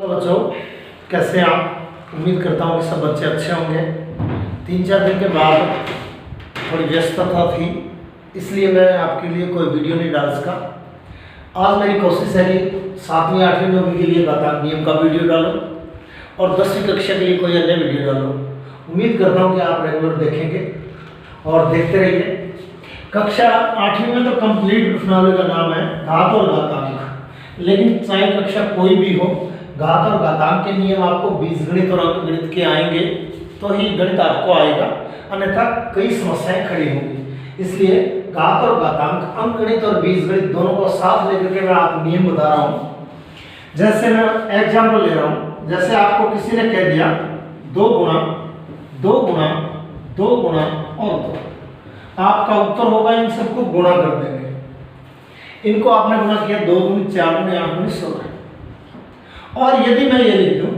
तो बच्चों, कैसे आप? उम्मीद करता हूँ कि सब बच्चे अच्छे होंगे। 3-4 दिन के बाद थोड़ी व्यस्तता थी, इसलिए मैं आपके लिए कोई वीडियो नहीं डाल सका। आज मेरी कोशिश है कि 7वीं 8वीं 9वीं के लिए गणित नियम का वीडियो डालो और 10वीं कक्षा के लिए कोई अन्य वीडियो डालो। उम्मीद करता हूँ कि आप रेगुलर देखेंगे और देखते रहिए। कक्षा 8वीं में तो कंप्लीट प्रश्नावली का नाम है घात और घातांक, लेकिन चाहे कक्षा कोई भी हो, घात और घातांक के नियम आपको बीजगणित और अंकगणित के आएंगे तो ही गणित आपको आएगा, अन्यथा कई समस्याएं खड़ी होंगी। इसलिए घात और घातांक, अंकगणित और बीजगणित दोनों को साथ लेकर के मैं आपको नियम बता रहा हूँ। जैसे मैं एग्जाम्पल ले रहा हूँ, जैसे आपको किसी ने कह दिया 2 गुणा 2 गुणा 2 गुणा और 2, आपका उत्तर होगा इन सबको गुणा कर देंगे। इनको आपने गुणा किया 2 दूनी 4 दूनी 8 दूनी 16। और यदि मैं ये लिख दूं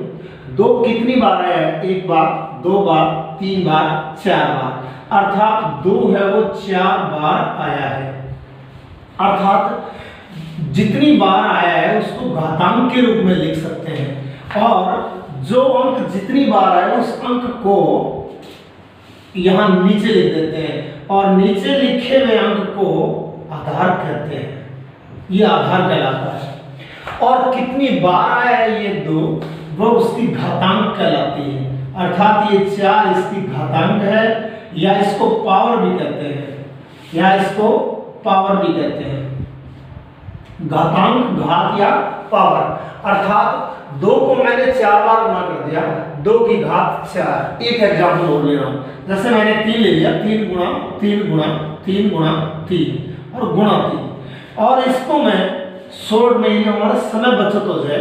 2 कितनी बार आया है? 1 बार, 2 बार, 3 बार, 4 बार, अर्थात 2 है वो 4 बार आया है। अर्थात जितनी बार आया है उसको घातांक के रूप में लिख सकते हैं, और जो अंक जितनी बार आया उस अंक को यहां नीचे लिख देते हैं, और नीचे लिखे हुए अंक को आधार कहते हैं। ये आधार कहलाता है। और कितनी बार आया है ये 2, वो उसकी घातांक कहलाती है। अर्थात ये 4 इसकी घातांक है, या इसको पावर भी कहते हैं, या इसको पावर भी कहते हैं। घातांक, घात या पावर। अर्थात 2 को मैंने 4 बार गुणा कर दिया, 2 की घात 4। एक एग्जाम्पल और ले रहा हूं, जैसे मैंने 3 ले लिया, 3 गुणा 3 गुणा 3 गुणा 3 और गुणा 3, और इसको मैं शॉर्ट में हमारा समय बचत हो जाए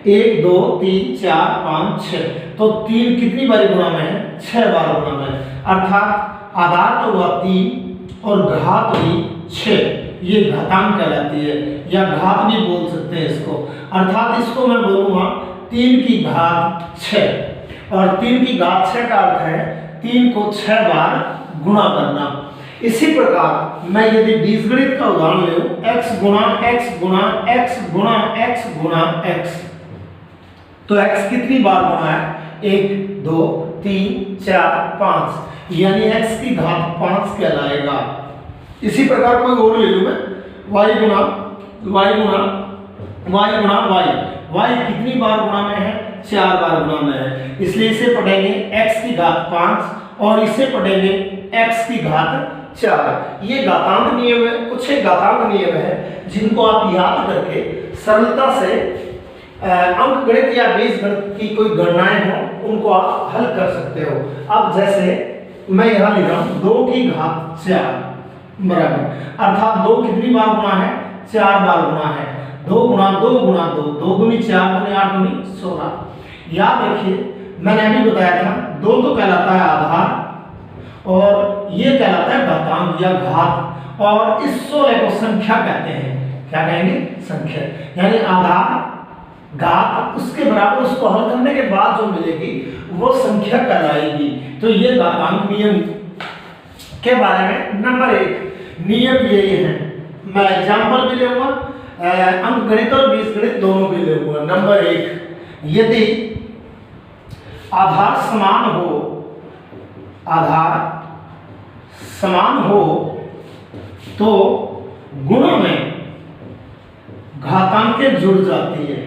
1 2 3 4 5 6, तो 3 कितनी बार गुणा में है? 6 बार गुणा में है। अर्थात आधार तो हुआ 3 और घात हुई 6। ये घातांक कहलाती है, या घात भी बोल सकते हैं इसको। अर्थात इसको मैं बोलूंगा 3 की घात 6, और 3 की घात 6 का अर्थ है 3 को 6 बार गुणा करना। इसी प्रकार मैं यदि बीजगणित का उदाहरण ले लूं, x गुणा x गुणा x गुणा x गुणा x, तो x कितनी बार गुणा है? 1 2 3 4 5, यानी x की घात 5 कहलाएगा। इसी प्रकार कोई और ले लूं मैं, y गुणा y गुणा y गुणा y कितनी बार गुणा में है? 4 बार गुणा में है। इसलिए इसे पढ़ेंगे x की घात 5 और इसे पढ़ेंगे x की घात 4। ये घातांक नियम है, कुछ एक घातांक नियम है जिनको आप याद करके सरलता से अंकगणित या बीजगणित की कोई गणनाएं हो उनको आप हल कर सकते हो। अब जैसे मैं यहाँ लिख रहा हूँ 2 की घात 4 बराबर, अर्थात 2 कितनी बार गुणा है? 4 बार गुणा है। 2 गुणा 2 गुणा 2, 2 दूनी 4 दूनी 8 दूनी 16। याद रखिए, मैंने अभी बताया था 2 तो कहलाता है आधार, और ये कहलाता है घातांक या घात, और इस 16 को संख्या कहते हैं। क्या कहेंगे? संख्या। यानी आधार, घात, उसके बराबर उसको हल करने के बाद जो मिलेगी वो संख्या कहलाएगी। तो ये घातांक नियम के बारे में नंबर 1 नियम यही है। मैं एग्जाम्पल भी लूंगा, अंकगणित और बीजगणित दोनों भी लूंगा। नंबर 1, यदि आधार समान हो, आधार समान हो तो गुणों में घातांकें जुड़ जाती है।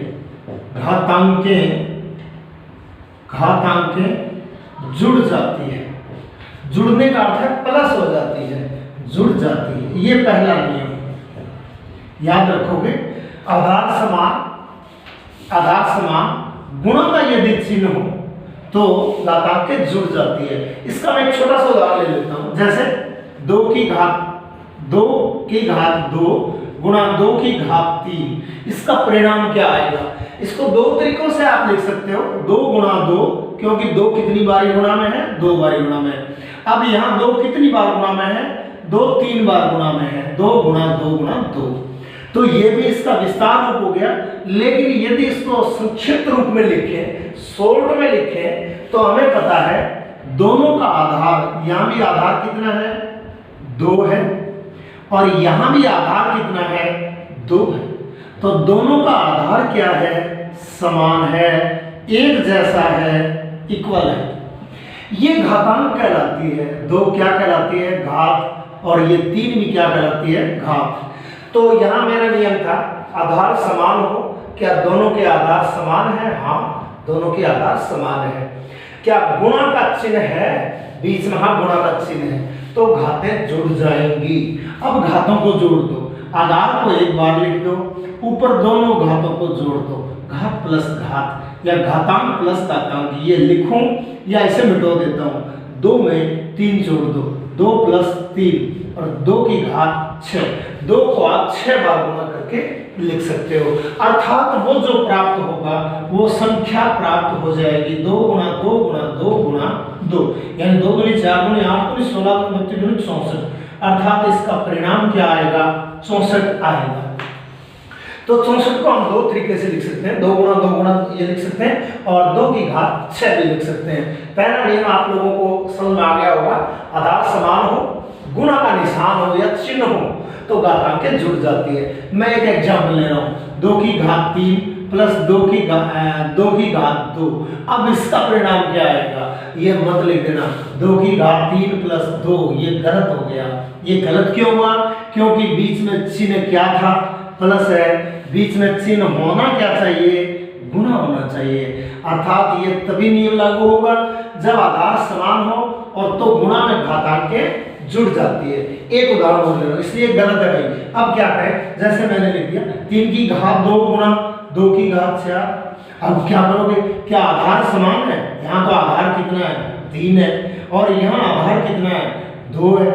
घातांकें जुड़ जाती है। जुड़ने का अर्थ है प्लस हो जाती है, जुड़ जाती है। ये पहला नियम याद रखोगे। आधार समान गुणों का यदि चिन्ह हो तो घातांकें जुड़ जाती है। इसका मैं एक छोटा सा उदाहरण ले लेता हूं, जैसे 2 की घात 2 गुणा 2 की घात 3। इसका परिणाम क्या आएगा? इसको 2 तरीकों से आप लिख सकते हो। 2 गुणा 2, क्योंकि 2 कितनी बारी गुणा में है? 2 बारी गुणा में है। अब यहाँ 2 कितनी बार गुणा में है? 2 3 बार गुणा में है। 2 गुणा 2 गुणा 2, तो ये भी इसका विस्तार रूप हो गया। लेकिन यदि इसको संक्षिप्त रूप में लिखें, शॉर्ट में लिखें, तो हमें पता है दोनों का आधार, यहां भी आधार कितना है? 2 है, और यहां भी आधार कितना है? 2 है। तो दोनों का आधार क्या है? समान है, एक जैसा है, इक्वल है। ये घातांक कहलाती है। 2 क्या कहलाती है? घात। और ये 3 भी क्या कहलाती है? घात। तो यहाँ मेरा नियम था आधार समान हो। क्या दोनों के आधार समान है? हाँ, दोनों के आधार समान है। क्या गुणा का चिन्ह है बीच में? हाँ, गुणा का चिन्ह है, तो घातें जुड़ जाएंगी। अब घातों को जोड़ दो। आधार को एक बार लिख दो, ऊपर दोनों घातों को जोड़ दो। घात प्लस घात या घातांक प्लस घातांक, ये लिखूं या इसे मिटो देता हूं। 2 में 3 जोड़ दो, 2 प्लस 3 और 2 की घात 6। 2 को आप 6 बार गुणा करके लिख सकते हो। अर्थात वो जो प्राप्त होगा वो संख्या प्राप्त हो जाएगी 2 गुणा 2 गुणा 2 गुणा 2, यानी 2 गुणी 4 गुणी 8 गुणी 16 गुणी 32 गुणी 64। अर्थात इसका परिणाम क्या आएगा? 64 आएगा। तो 64 को हम 2 तरीके से लिख सकते हैं। 2 गुणा ये लिख सकते हैं और 2 की घात 6 भी लिख सकते हैं। पहला नियम आप लोगों को समझ में आ गया होगा। आधार समान हो, गुणा का निशान हो या चिन्ह हो तो घातांकें जुड़ जाती है। मैं एक एग्जाम्पल ले रहा हूँ। 2 की घात 3 प्लस 2 की घात 2। अब इसका परिणाम क्या आएगा? ये मत लिख देना 2 की घात 3 प्लस 2, ये गलत हो गया। ये गलत क्यों हुआ? क्योंकि बीच में चिन्ह क्या था? प्लस है। बीच में चिन्ह होना क्या चाहिए? गुणा होना चाहिए। अर्थात ये तभी नियम लागू होगा जब आधार समान हो और तो गुणा में घातांकें जुड़ जाती है। एक उदाहरण हो ले रहा हूं, इसलिए गलत है भाई। अब क्या करें? जैसे मैंने लिख दिया 3 की घात 2 गुणा 2 की घात 4। अब क्या करोगे? क्या आधार समान है? यहाँ तो आधार कितना है? 3 है और यहाँ आधार कितना है? 2 है।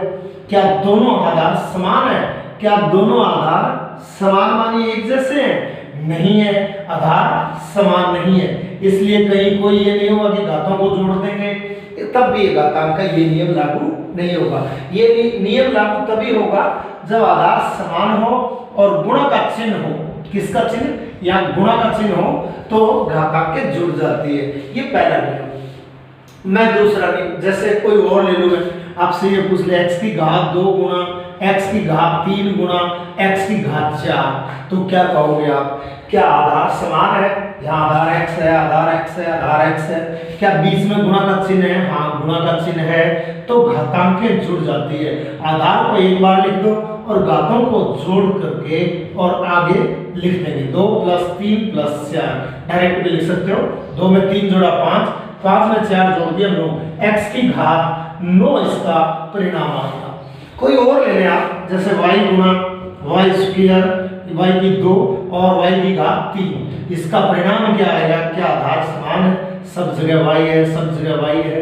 क्या दोनों आधार समान है? क्या दोनों आधार समान मानी एक जैसे हैं? नहीं है, आधार समान नहीं है। इसलिए कहीं कोई ये नहीं होगा कि घातों को जोड़ देंगे तब भी घातांक का ये नियम लागू नहीं होगा। ये नियम लागू तभी होगा जब आधार समान हो और गुणा का चिन्ह हो। किसका चिन्ह? या गुणा का चिन्ह हो तो घातांकें जुड़ जाती है। ये पहला नियम। मैं दूसरा नियम, जैसे कोई और ले लूं, आपसे ये पूछ ले x की घात 2 गुणा x की घात 3 गुणा x की घात 4, तो क्या कहोगे आप? क्या आधार समान है? यहाँ आधार x है, आधार x है, आधार x है। क्या बीच में गुणा का चिन्ह है? हाँ, गुणा का चिन्ह है, तो घातांकें जुड़ जाती है। आधार को एक बार लिख दो और घातों को जोड़ करके और आगे लिख देंगे 2 प्लस 3 प्लस 4। डायरेक्ट भी लिख सकते हो। 2 में 3 जोड़ा 5, 5 में 4 जोड़ दिया 9। x की घात 9 इसका परिणाम आएगा। कोई और ले लें आप, जैसे y गुणा y स्क्वायर, y की 2 और y की घात 3। इसका परिणाम क्या आएगा? क्या आधार समान है? सब जगह y है, सब जगह y है।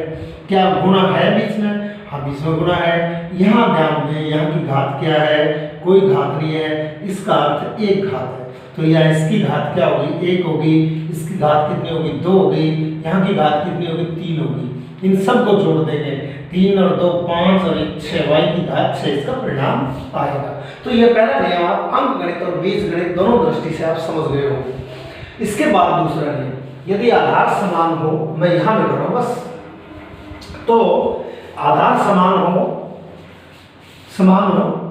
क्या गुणा है बीच में? हाँ, बीच में गुणा है। यहाँ ध्यान दें, यहाँ की घात क्या है? कोई घात नहीं है, इसका अर्थ एक घात है। तो यहाँ इसकी घात क्या होगी? 1 होगी। इसकी घात कितनी होगी? 2 होगी। यहाँ की घात कितनी होगी? 3 होगी। इन सब को जोड़ देंगे, 3 और 2 5 और 1 6, y की घात 6 इसका परिणाम आएगा। तो ये पहला नियम आप अंक गणित और बीज गणित दोनों दृष्टि से आप समझ गए हो। इसके बाद दूसरा नियम, यदि आधार समान हो, मैं यहाँ में कर रहा हूँ बस, तो आधार समान हो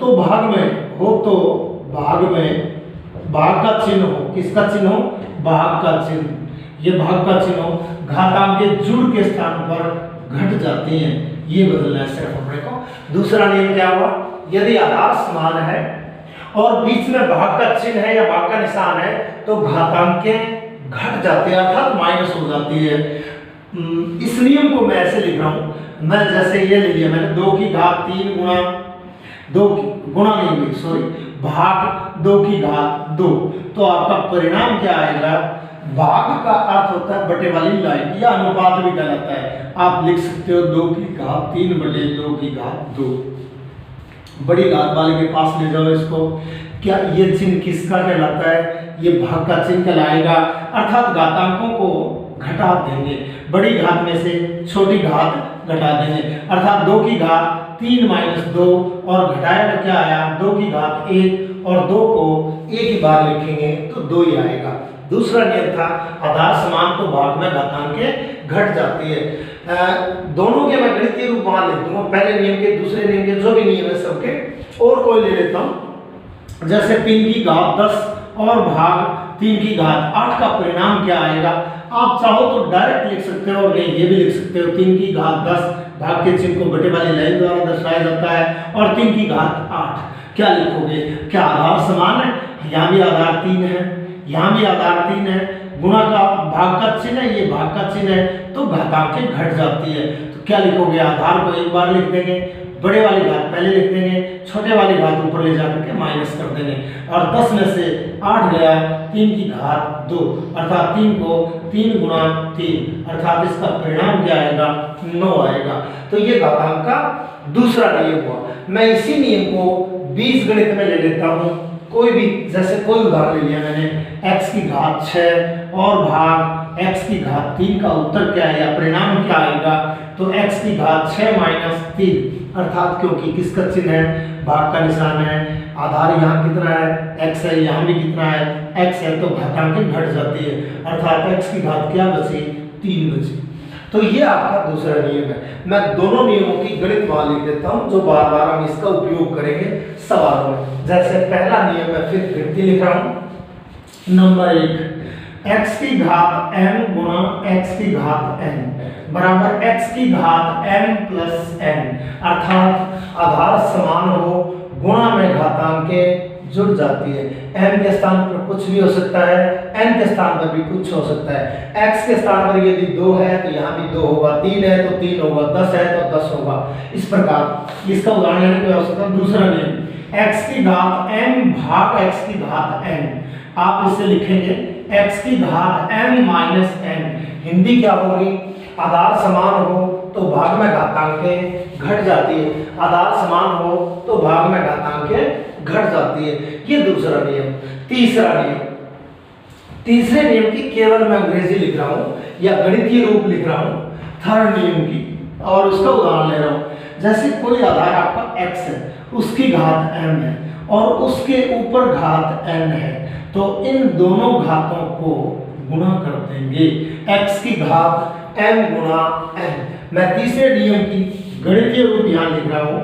तो भाग में हो, तो भाग में भाग का चिन्ह हो। किसका चिन्ह हो? भाग का चिन्ह। ये भाग का चिन्ह हो, घातांकें जुड़ के स्थान पर घट जाती हैं। ये बदलना है सिर्फ अपने को। दूसरा नियम क्या हुआ? यदि आधार समान है और बीच में भाग का चिन्ह है या भाग का निशान है तो घातांकें घट जाती है, अर्थात माइनस हो जाती है। इस नियम को मैं ऐसे लिख रहा हूं, मैं जैसे ये ले लिया मैंने 2 की घात 3 गुणा 2 गुणा नहीं हुई, सॉरी, भाग 2 की घात 2। तो आपका परिणाम क्या आएगा? भाग का अर्थ होता है बटे वाली लाइन या अनुपात भी कहलाता है। आप लिख सकते हो 2 की घात 3 बटे 2 की घात 2। बड़ी घात वाले के पास ले जाओ इसको। क्या ये चिन्ह किसका कहलाता है? ये भाग का चिन्ह कहलाएगा, अर्थात घातांकों को घटा देंगे। बड़ी घात में से छोटी घात घटा देंगे, अर्थात 2 की घात 3 माइनस 2 और घटाया तो क्या आया? 2 की घात 1 और 2 को एक ही बार लिखेंगे तो 2 ही आएगा। दूसरा नियम था आधार समान तो भाग में घातांकें घट जाती है। दोनों के मैं गणितीय रूप वहां लिख दूंगा, पहले नियम के दूसरे नियम के, जो भी नियम है सबके। और कोई ले लेता हूं, जैसे 3 की घात 10 और भाग 3 की घात 8 का परिणाम क्या आएगा? आप चाहो तो डायरेक्ट लिख सकते हो, नहीं ये भी लिख सकते हो 3 की घात 10, भाग के चिन्ह को बटे वाली लाइन द्वारा दर्शाया जाता है, और 3 की घात 8। क्या लिखोगे? क्या आधार समान है? यहाँ भी आधार 3 है, यहाँ भी आधार 3 है, गुणा का भाग का चिन्ह है, ये भाग का चिन्ह है, तो घातांकें घट जाती है। तो क्या लिखोगे? आधार को एक बार लिख देंगे, बड़े वाली घात पहले लिख देंगे, छोटे वाली घात ऊपर ले जाकर के माइनस कर देंगे, और 10 में से 8 गया, 3 की घात 2, अर्थात 3 को 3 गुणा 3, अर्थात इसका परिणाम क्या आएगा? 9 आएगा। तो ये घातांक का दूसरा नियम हुआ। मैं इसी नियम को बीजगणित में ले लेता हूँ। कोई भी, जैसे कोई उदाहरण ले लिया मैंने, x की घात 6 और भाग x की घात 3 का उत्तर क्या है या परिणाम क्या आएगा? तो x की घात 6 माइनस 3, अर्थात क्योंकि किसका चिन्ह है? भाग का निशान है, आधार यहाँ कितना है? x है, यहाँ भी कितना है? x है, तो घातांकें घट जाती है, अर्थात x की घात क्या बची? 3 बची। तो ये आपका दूसरा नियम है। मैं दोनों नियमों की गणित मान लिख देता हूँ, जो बार बार हम इसका उपयोग करेंगे सवालों में। जैसे पहला नियम मैं फिर गणित लिख रहा हूँ। नंबर 1, x की घात m गुणा x की घात n बराबर x की घात m प्लस n, अर्थात आधार समान हो, गुणा में घातांकें जुड़ जाती है। m के स्थान पर कुछ भी हो सकता है, n के स्थान पर भी कुछ हो सकता है। x के स्थान पर यदि 2 है तो यहाँ भी 2 होगा, 3 है तो 3 होगा, 10 है तो 10 होगा। इस प्रकार इसका उदाहरण लेने की आवश्यकता। दूसरा नियम, x की घात m भाग x की घात n, आप इसे लिखेंगे x की घात m माइनस n। हिंदी क्या होगी? आधार समान हो तो भाग में घातांकें घट जाती है, आधार समान हो तो भाग में घातांकें घट जाती है। ये दूसरा नियम। तीसरा नियम, तीसरे नियम की केवल मैं अंग्रेजी लिख रहा हूँ या गणितीय रूप लिख रहा हूँ थर्ड नियम की, और उसका उदाहरण ले रहा हूँ। जैसे कोई आधार आपका x है, उसकी घात m है और उसके ऊपर घात n है, तो इन दोनों घातों को गुणा कर देंगे, x की घात m गुणा n। मैं तीसरे नियम की गणितीय रूप यहाँ लिख रहा हूँ,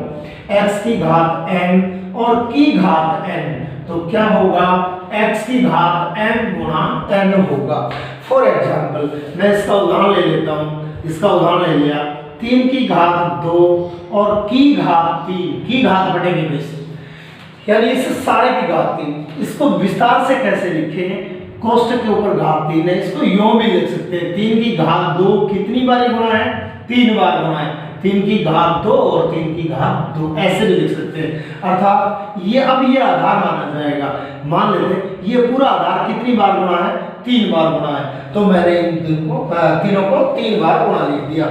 x की घात m और की घात n, तो क्या होगा? x की घात m गुणा n होगा। फॉर एग्जाम्पल मैं इसका उदाहरण ले लेता हूँ, इसका उदाहरण ले लिया, 3 की घात 2 और की घात 3, की घात बटेगी वैसे, यानी इस सारे की घात 3। इसको विस्तार से कैसे लिखें? कोष्टक के ऊपर घात 3 है, इसको यूं भी लिख सकते हैं, 3 की घात 2 कितनी बार गुणा है? 3 बार गुणा है, 3 की घात 2 और 3 की घात 2, ऐसे भी लिख सकते हैं। अर्थात ये अब ये आधार माना जाएगा। मान लेते हैं ये पूरा आधार कितनी बार गुणा है? 3 बार गुणा है, तो मैंने इन तीनों को 3 बार गुणा लिख दिया।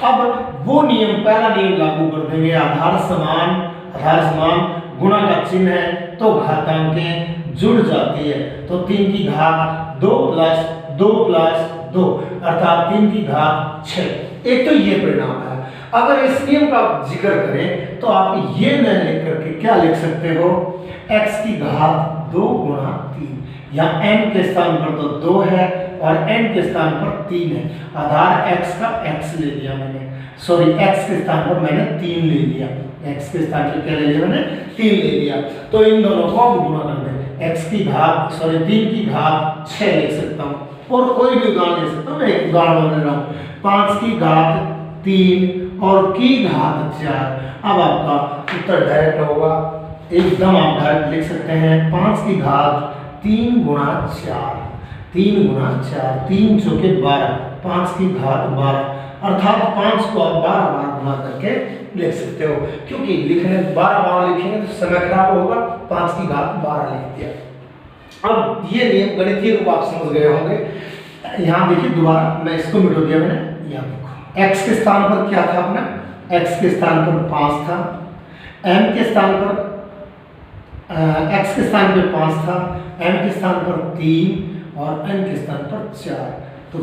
अब वो नियम, पहला नियम लागू कर देंगे, आधार समान गुणा का चिन्ह है तो घातांकें जुड़ जाती है, तो 3 की घात 2 प्लस 2 प्लस 2, अर्थात 3 की घात 6। एक तो ये परिणाम है। अगर इस नियम का जिक्र करें तो आप ये न लिख करके क्या लिख सकते हो? x की घात 2 गुणा 3, यहाँ n के स्थान पर तो 2 है और n के स्थान पर 3 है, आधार x का x ले लिया मैंने, सॉरी x के स्थान पर मैंने 3 ले लिया, x के स्थान पर क्या ले लिया मैंने? 3 ले लिया। तो इन दोनों को हम गुणा कर दें, x की घात 3 की घात 6 लिख सकता हूँ, और कोई भी उदाहरण ले सकता हूँ। मैं एक उदाहरण ले रहा हूँ, 5 की घात 3 और की घात 4। अब आपका उत्तर डायरेक्ट होगा, एकदम आप डायरेक्ट लिख सकते हैं, 5 की घात 3 गुणा 4, 3 गुणा 4, 3 चौके 12, 5 की घात 12, अर्थात 5 को आप 12 बार गुणा करके लिख सकते हो, क्योंकि लिखने 12 बार लिखेंगे तो समय खराब होगा, 5 की घात 12 लिख दिया। अब ये नियम गणितीय रूप आप समझ गए होंगे। यहाँ देखिए दोबारा मैं इसको मिटा दिया मैंने, यहाँ देखो x के स्थान पर क्या था अपना? x के स्थान पर 5 था, m के स्थान पर x के स्थान पर 5 था, m के स्थान पर 3 और n के स्थान पर 4, तो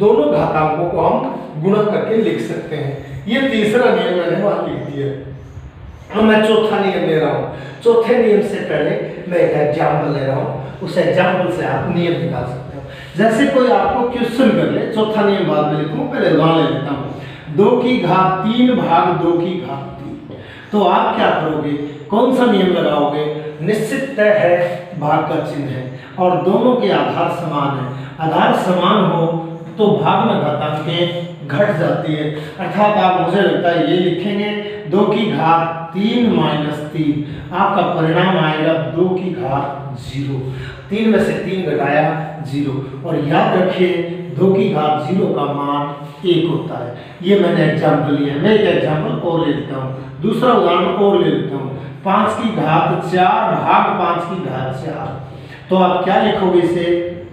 दोनों घातांकों को हम गुणा करके लिख सकते हैं। ये तीसरा नियम मैंने वहां लिख दिया। अब मैं चौथा नियम ले रहा हूँ। चौथे नियम से पहले मैं एक एग्जाम्पल ले रहा हूँ, उस एग्जाम्पल से आप नियम निकाल सकते हो। जैसे कोई आपको क्वेश्चन कर ले, चौथा नियम बाद में लिखूँ, पहले उदाहरण ले लेता हूँ, 2 की घात 3 भाग 2 की घात 3, तो आप क्या करोगे? कौन सा नियम लगाओगे? निश्चित तय है, भाग का चिन्ह है, और दोनों के आधार समान है। आधार समान हो तो भाग में घातांकें घट जाती है, अर्थात आप मुझे लगता है ये लिखेंगे 2 की घात 3 माइनस 3, आपका परिणाम आएगा 2 की घात 0। 3 में से 3 घटाया 0, और याद रखिए 2 की घात 0 का मान 1 होता है। ये मैंने एग्जाम्पल लिया है। मैं एक एग्जाम्पल और ले लेता हूँ, दूसरा उदाहरण और ले लेता हूँ। 5 की घात 4 भाग 5 की घात 4, तो आप क्या लिखोगे इसे?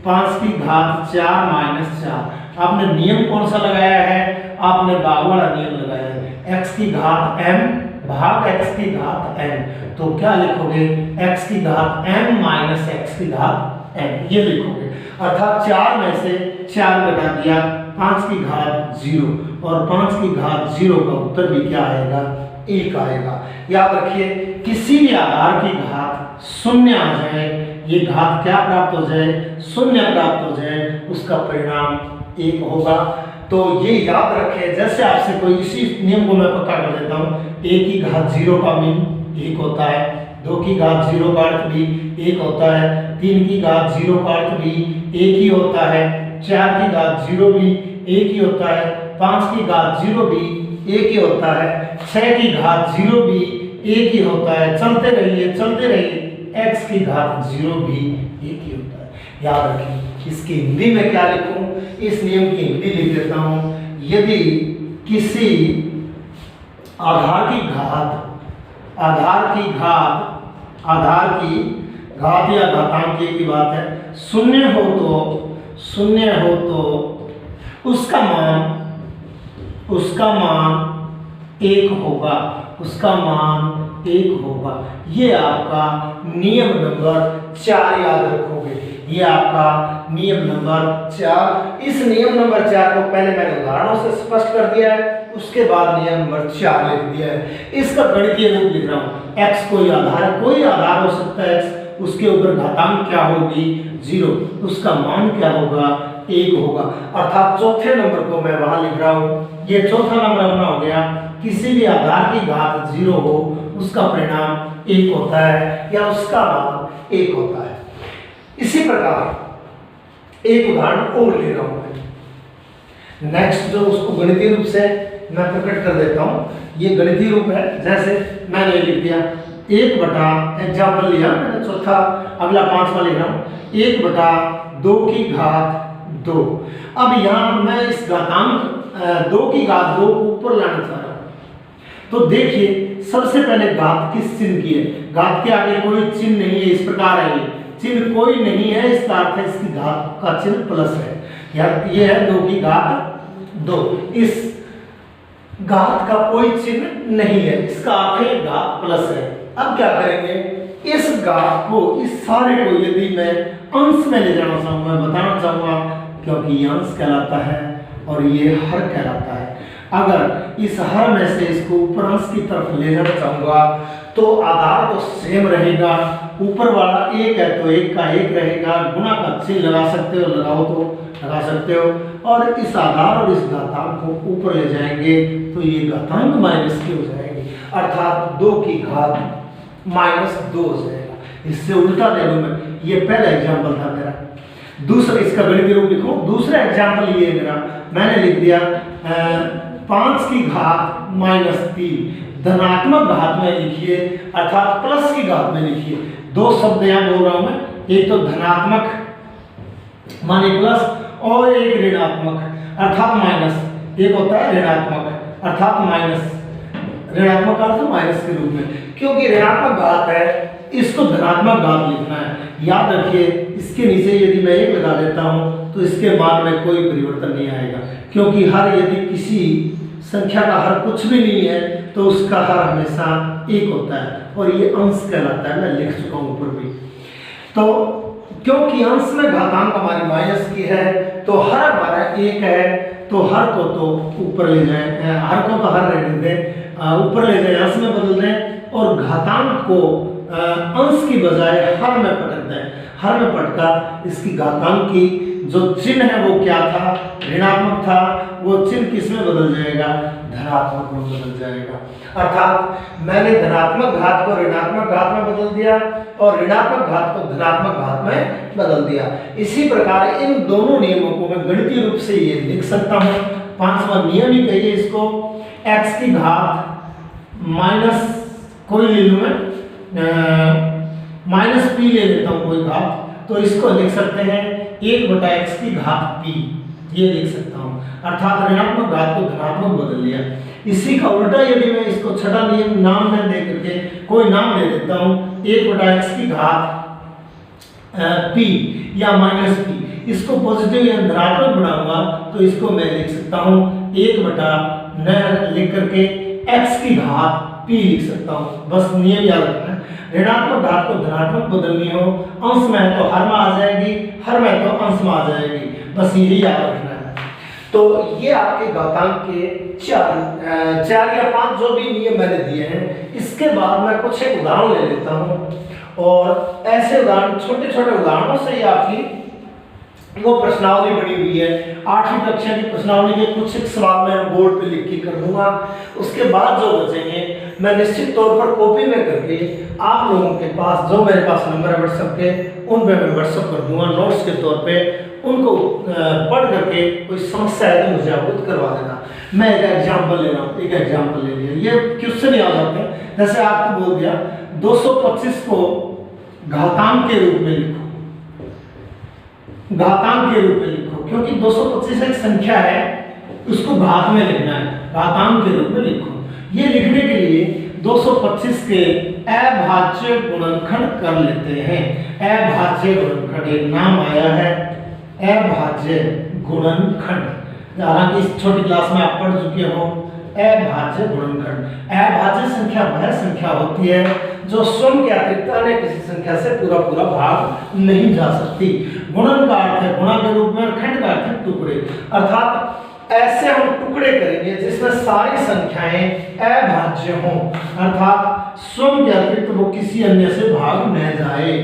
5 की घात 4 माइनस 4। आपने नियम कौन सा लगाया है? आपने भाग वाला नियम लगाया है, x की घात m भाग x की घात n। तो क्या लिखोगे? x की घात m माइनस x की घात n, ये लिखोगे। अर्थात 4 में से 4 घटा दिया, 5 की घात 0, और 5 की घात 0 का उत्तर भी क्या आएगा? 1 आएगा। याद रखिए किसी भी आधार की घात 0 आ जाए, ये घात क्या प्राप्त हो जाए? 0 प्राप्त हो जाए, उसका परिणाम 1 होगा। तो ये याद रखें, जैसे आपसे कोई इसी नियम को मैं पक्का कर देता हूँ, 1 की घात 0 का मीन 1 होता है, 2 की घात 0 का अर्थ भी 1 होता है, 3 की घात 0 का अर्थ भी 1 ही होता है, 4 की घात 0 भी 1 ही होता है, 5 की घात 0 भी 1 ही होता है, 6 की घात 0 भी 1 ही होता है। चलते रहिए, x की घात 0 भी 1 ही होता है। याद रखिए। इसकी हिंदी में क्या लिखूं? इस नियम की हिंदी लिख देता हूं, यदि किसी आधार की घात या घातांक की बात है, 0 हो तो उसका मान 1 होगा, ये आपका नियम नंबर 4 याद रखोगे। ये आपका नियम नंबर 4। इस नियम नंबर 4 को पहले मैंने उदाहरणों से स्पष्ट कर दिया है, उसके बाद नियम नंबर 4 लिख दिया है। इसका गणितीय रूप लिख रहा हूँ। x कोई आधार हो सकता है x, उसके ऊपर घातांक क्या होगी? 0, उसका मान क्या होगा? 1 होगा। अर्थात चौथे नंबर को मैं वहां लिख रहा हूँ। ये चौथा नंबर अपना हो गया, किसी भी आधार की घात 0 हो, उसका परिणाम 1 होता है, या उसका मान 1 होता है। इसी प्रकार एक उदाहरण और ले रहा हूं मैं। नेक्स्ट जो उसको गणितीय रूप से मैं प्रकट कर देता हूं। ये गणितीय रूप है, जैसे मैंने लिख दिया 1 एग्जाम्पल लिया मैंने चौथा, अगला 5वां लिख रहा हूं 1/2 की घात 2। अब यहां मैं इस घातांक 2 की घात 2 को ऊपर लाना चाह रहा हूं। तो देखिए सबसे पहले घात किस चिन्ह की है? घात के आगे कोई चिन्ह नहीं है, इस प्रकार है, ये चिन्ह कोई नहीं है, इसका अर्थ है इसकी घात का चिन्ह प्लस है। यार ये है 2 की घात 2, इस घात का कोई चिन्ह नहीं है, इसका अर्थ है घात प्लस है। अब क्या करेंगे? इस घात को, इस सारे को यदि मैं अंश में ले जाना चाहूंगा, मैं बताना चाहूंगा, क्योंकि ये अंश कहलाता है और ये हर कहलाता है। अगर इस हर में से इसको ऊपर अंश की तरफ ले जाना चाहूंगा तो आधार तो सेम रहेगा, ऊपर वाला 1 है तो 1 का 1 रहेगा, गुणा का चिन्ह लगा सकते हो, लगाओ तो लगा सकते हो, और इस आधार और इस घातांक को ऊपर ले जाएंगे तो ये घातांक माइनस की हो जाएगी, अर्थात 2 की घात -2 हो जाएगा। इससे उल्टा ले लूं मैं, ये पहला एग्जाम्पल था मेरा। दूसरा, इसका गणितीय रूप लिखो, दूसरा एग्जाम्पल ये मेरा, मैंने लिख दिया 5 की घात -3। धनात्मक घात में लिखिए, अर्थात प्लस की घात में लिखिए। 2 शब्द यहाँ बोल रहा हूं मैं, एक तो धनात्मक माने प्लस, और एक ऋणात्मक अर्थात माइनस। एक होता है ऋणात्मक अर्थात माइनस, ऋणात्मक अर्थ माइनस के रूप में, क्योंकि ऋणात्मक घात है, इसको धनात्मक घात लिखना है। याद रखिए इसके नीचे यदि मैं 1 लगा देता हूं तो इसके मान में कोई परिवर्तन नहीं आएगा, क्योंकि हर, यदि किसी संख्या का हर कुछ भी नहीं है तो उसका हर हमेशा 1 होता है, और ये अंश कहलाता है। मैं लिख चुका हूं ऊपर भी। तो क्योंकि अंश में घातांक हमारी माइनस की है तो हर हमारा 1 है, तो हर को तो ऊपर ले जाए, हर को तो हर रहने दें, ऊपर ले जाए, अंश में बदल दें, और घातांक को अंश की बजाय हर में पटक दें। हर में पटका इसकी घातांक की जो चिन्ह है वो क्या था? ऋणात्मक था, वो चिन्ह किस में बदल जाएगा, धनात्मक में बदल जाएगा। अर्थात मैंने धनात्मक घात को ऋणात्मक घात में बदल दिया और ऋणात्मक घात को धनात्मक घात में बदल दिया। इसी प्रकार इन दोनों नियमों को मैं गणितीय रूप से ये लिख सकता हूँ। पांचवा नियम ही कहिए इसको, x की घात माइनस कोई ले लूँ मैं, माइनस p ले लेता हूँ कोई घात, तो इसको लिख सकते हैं 1/x की घात p, ये लिख सकता हूँ। अर्थात ऋणात्मक घात को धनात्मक बदल लिया। इसी का उल्टा यदि मैं इसको छठा नियम नाम में दे करके कोई नाम ले देता हूँ 1/x की घात p या माइनस p, इसको पॉजिटिव या धनात्मक बनाऊंगा तो इसको मैं लिख सकता हूँ 1/9 लिख करके x की घात p लिख सकता हूँ। बस नियम याद रखना है, ऋणात्मक घात को धनात्मक बदलनी हो, अंश में है तो हर में आ जाएगी, हर में तो अंश में आ जाएगी, बस यही याद रखना है। तो ये आपके घातांक के चार या पांच जो भी नियम मैंने दिए हैं, इसके बाद मैं कुछ एक उदाहरण ले लेता हूँ और ऐसे उदाहरण, छोटे छोटे उदाहरणों से ही आपकी वो प्रश्नावली बनी हुई है। 8वीं कक्षा की प्रश्नावली के कुछ एक सवाल मैं बोर्ड पे लिख के कर दूंगा। उसके बाद जो बचेंगे मैं निश्चित तौर पर कॉपी में करके आप लोगों के पास, जो मेरे पास नंबर है व्हाट्सएप के, उन पे मैं व्हाट्सएप कर दूंगा नोट्स के तौर पे। उनको पढ़ करके कोई समस्या है तो मुझे अवगत करवा देना। मैं एक एग्जाम्पल ले रहा हूँ, एक एग्जाम्पल ले लिया, ये क्वेश्चन याद आते हैं। जैसे आपको बोल दिया 225 को घातांक के रूप में लिखो, घातांक के रूप में लिखो, क्योंकि 225 एक संख्या है, उसको घात में लिखना है, घातांक के रूप में लिखो। ये लिखने के लिए 225 के अभाज्य गुणनखंड कर लेते हैं। अभाज्य गुणनखंड एक नाम आया है, अभाज्य गुणनखंड। हालांकि इस छोटी क्लास में आप पढ़ चुके हो अभाज्य गुणनखंड। अभाज्य संख्या वह संख्या होती है जो स्वयं के अतिरिक्त अन्य किसी संख्या से पूरा पूरा भाग नहीं जा सकती। गुणन का अर्थ है गुणा के रूप में, और खंड का अर्थ है टुकड़े। अर्थात ऐसे हम टुकड़े करेंगे जिसमें सारी संख्याएं अभाज्य हों, अर्थात स्वयं के अतिरिक्त वो किसी अन्य से भाग न जाए।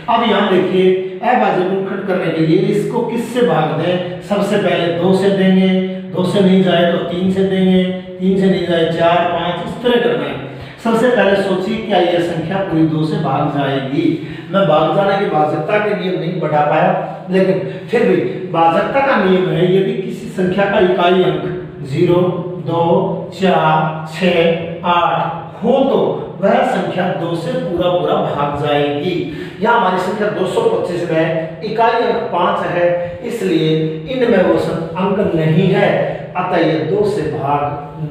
अब यहाँ देखिए अभाज्य गुणनखंड करने के लिए इसको किससे भाग दें? सबसे पहले 2 से देंगे, 2 से नहीं जाए तो 3 से देंगे, 3 से नहीं जाए 4, 5, इस तरह करना है। सबसे पहले सोचिए क्या यह संख्या पूरी 2 से भाग जाएगी। मैं भाग जाने की भाजकता के नियम नहीं बढ़ा पाया, लेकिन फिर भी भाजकता का नियम है यदि किसी संख्या का इकाई अंक 0, 2, 4, 6, 8 हो तो वह संख्या 2 से पूरा पूरा भाग जाएगी। यहाँ हमारी संख्या 225 में इकाई अंक 5 है, इसलिए इनमें वो अंक नहीं है, अतः ये 2 से भाग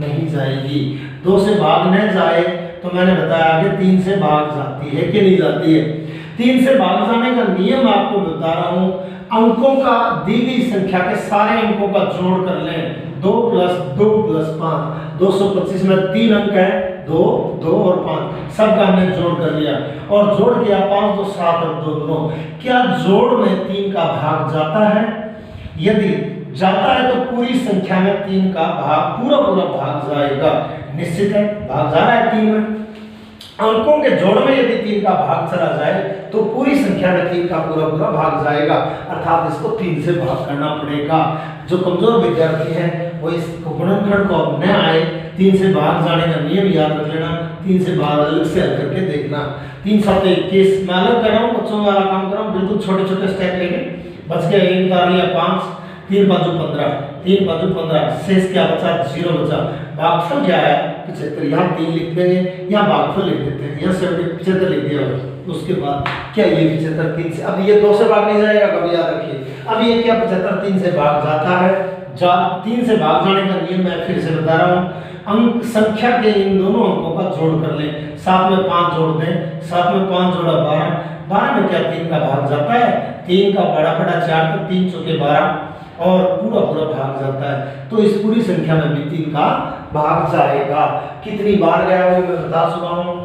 नहीं जाएगी। 2 से भाग न जाए तो मैंने बताया आगे 3 से भाग जाती है कि नहीं जाती है। 3 से भाग जाने का नियम आपको बता रहा हूँ। अंकों का, दी गई संख्या के सारे अंकों का जोड़ कर लें, 2 + 2 + 5। 225 में 3 अंक है, 2, 2 और 5, सबका हमने जोड़ कर लिया और जोड़ किया 5, 2, 7 और 2, 9। क्या जोड़ में 3 का भाग जाता है? यदि जाता है तो पूरी संख्या में 3 का भाग पूरा पूरा भाग जाएगा। निश्चित है भाग जा रहा है 3 में। अंकों के जोड़ में यदि 3 का भाग चला जाए तो पूरी संख्या में 3 का पूरा पूरा भाग जाएगा, अर्थात इसको 3 से भाग करना पड़ेगा। जो कमजोर विद्यार्थी हैं वो इस गुणनखंड को अब न आए, 3 से भाग जाने का नियम याद रख लेना, 3 से भाग अलग से हल करके देखना। 3 7 21 मैं अलग कर रहा हूँ, बच्चों वाला काम कर रहा हूँ, बिल्कुल छोटे छोटे स्टेप लेके। बच गया 1 उतार लिया 5, 3 × 5 = 15, 3 × 5 = 15, शेष क्या बचा? 0 बचा। भागफल क्या है? 75। यहाँ 3 लिख देंगे, यहाँ भागफल लिख देते हैं, यहाँ 75 लिख दिया। उसके बाद क्या ये 75 3 से, अब ये 2 से भाग नहीं जाएगा, कभी याद रखिए। अब ये क्या 75 3 से भाग जाता है। 3 से भाग जाने का नियम मैं फिर से बता रहा हूँ। अंक संख्या के इन दोनों अंकों का जोड़ कर लें, 7 में 5 जोड़ दें, 7 में 5 जोड़ा 12, 12 में क्या 3 का भाग जाता है? 3 का बड़ा 4 तो 3 चौके 12 और पूरा पूरा भाग जाता है। तो इस पूरी संख्या में भी 3 का भाग जाएगा। कितनी बार गया वो मैं बता चुका हूँ।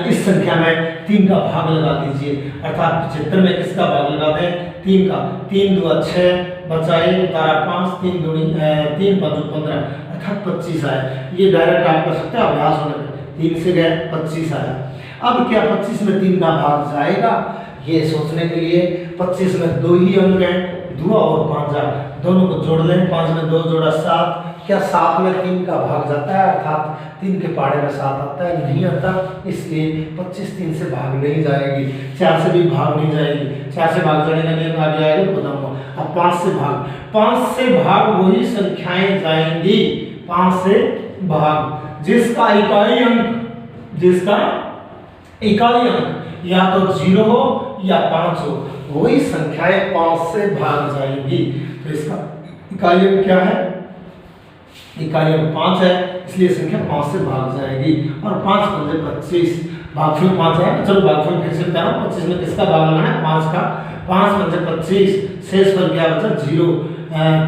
इस संख्या में 3 का भाग लगा दीजिए, अर्थात 75 में किसका भाग लगा दें? 3 का। 3 × 2 = 6, बचा 1 उतारा 5, 3 × 3 = 5 = 15, अर्थात 25 आया। ये डायरेक्ट आप कर सकते हैं अभ्यास होने में। 3 से गए 25 आया। अब क्या 25 में 3 का भाग जाएगा? ये सोचने के लिए 25 में 2 ही अंक हैं, दुआ और पांचा दोनों को जोड़ लें, 5 में 2 जोड़ा 7, क्या 7 में 3 का भाग जाता है, अर्थात 3 के पहाड़े में 7 आता है, नहीं आता, इसलिए 25 3 से भाग नहीं जाएगी, 4 से भी भाग नहीं जाएगी, 4 से भाग जाने का नियम आगे आएगा तो बताऊंगा। अब 5 से भाग वही संख्याएं जाएंगी, 5 से भाग जिसका इकाई अंक या तो 0 हो या 5 हो, वही संख्याएं 5 से भाग जाएंगी। तो इसका इकाई अंक क्या है, इकाई अंक 5 है, इसलिए संख्या 5 से भाग जाएगी। और 5 पंजे 25, भागफल 5 है, चलो भागफल फिर से बता रहा हूं, 25 में किसका भाग लगाना है, 5 का, 5 पंजे 25, शेषफल क्या बचा 0,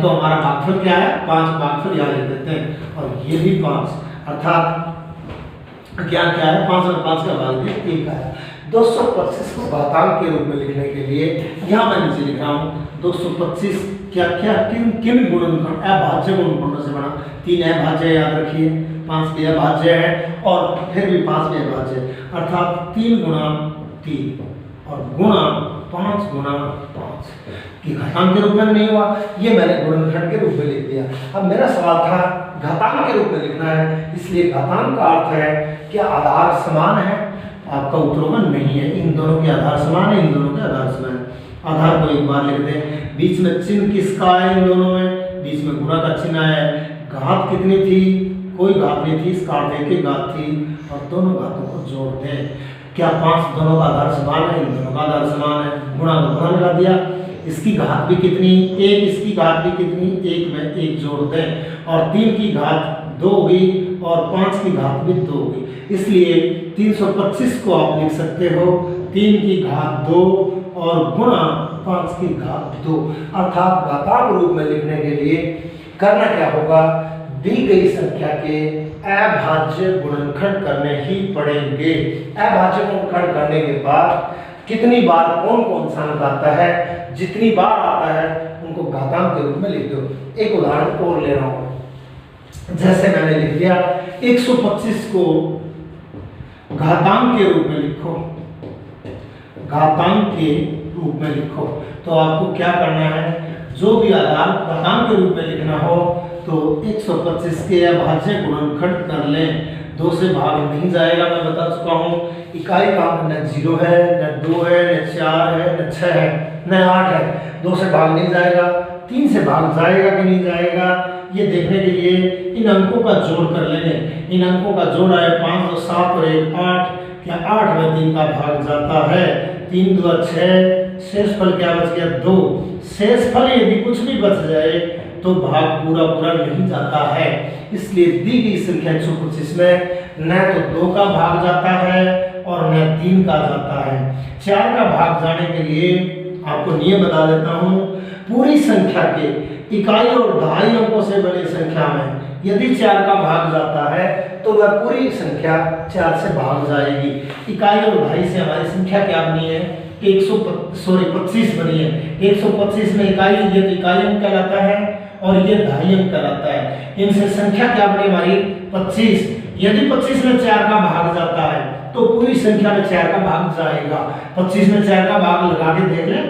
तो हमारा भागफल क्या है 5, भागफल यहाँ लिख देते हैं, और ये भी 5, अर्थात क्या है 5 में 5 का भाग दिया 1 आया। 225 को घातांक के रूप में लिखने के लिए यहाँ मैं नीचे लिख रहा हूँ 225 क्या किन गुणनखंड अभाज्य गुणनखंडों से बना, 3 अभाज्य याद रखिए, 5 भी अभाज्य है और फिर भी 5 भी अभाज्य, अर्थात 3 गुणा 3 और गुणा 5 गुणा 5 कि घातांक के रूप में नहीं हुआ, ये मैंने गुणनखंड के रूप में लिख दिया। अब मेरा सवाल था घातांक के रूप में लिखना है, इसलिए घातांक का अर्थ है क्या आधार समान है, आपका उत्तर होगा नहीं है, इन दोनों के आधार समान है, इन दोनों के आधार समान है। आधार को एक बार लिख दें, बीच में चिन्ह किसका है, इन दोनों में बीच में गुणा का चिन्ह है, घात कितनी थी, कोई घात नहीं थी, इसका अर्थ है कि घात थी, और दोनों घातों को जोड़ दें, क्या 5 दोनों का आधार समान है, इन दोनों का आधार समान है, गुणा का गुणा लगा दिया, इसकी घात भी कितनी 1, इसकी घात भी कितनी 1 में 1 जोड़ दें, और 3 की घात 2 होगी और 5 की घात भी 2 होगी, इसलिए 325 को आप लिख सकते हो 3 की घात 2 और गुणा 5 की घात 2, अर्थात घातांक रूप में लिखने के लिए करना क्या होगा, दी गई संख्या के अभाज्य गुणनखंड करने ही पड़ेंगे। अभाज्य गुणनखंड करने के बाद कितनी बार कौन सा अंक आता है, जितनी बार आता है उनको घातांक के रूप में लिख दो। एक उदाहरण और ले रहा हूं, जैसे मैंने लिख दिया 125 को घातांक के रूप में लिखो, घातांक के रूप में लिखो, तो आपको क्या करना है, जो भी आधार घातांक के रूप में लिखना हो तो 125 के अभाज्य गुणनखंड कर लें, 2 से भाग नहीं जाएगा, मैं बता चुका हूँ, इकाई का अंक न 0 है, न 2 है, न 4 है, न 6 है, न 8 है, 2 से भाग नहीं जाएगा, 3 से भाग जाएगा कि नहीं जाएगा, ये देखने के लिए इन अंकों का जोड़ कर लेंगे। इन अंकों का जोड़ है 5 2 7 और 1 8, क्या 8 में 3 का भाग जाता है, 3 2 6, शेषफल क्या बच गया 2, शेषफल यदि कुछ भी बच जाए तो भाग पूरा नहीं जाता है, इसलिए दी गई संख्या 125 में न तो 2 का भाग जाता है और न 3 का जाता है। 4 का भाग जाने के लिए आपको नियम बता देता हूँ, पूरी संख्या के इकाई और दहाई अंकों से बनी संख्या में यदि 4 का भाग जाता है तो वह पूरी संख्या 4 से भाग जाएगी। इकाई और दहाई से हमारी संख्या क्या बनी है, 25 बनी है, 125 में इकाई, ये तो इकाई अंक कहलाता है और ये दहाई अंक कहलाता है, इनसे संख्या क्या बनी हमारी 25, यदि 25 में 4 का भाग जाता है तो पूरी संख्या में 4 का भाग जाएगा। 25 में 4 का भाग लगा के देख लें,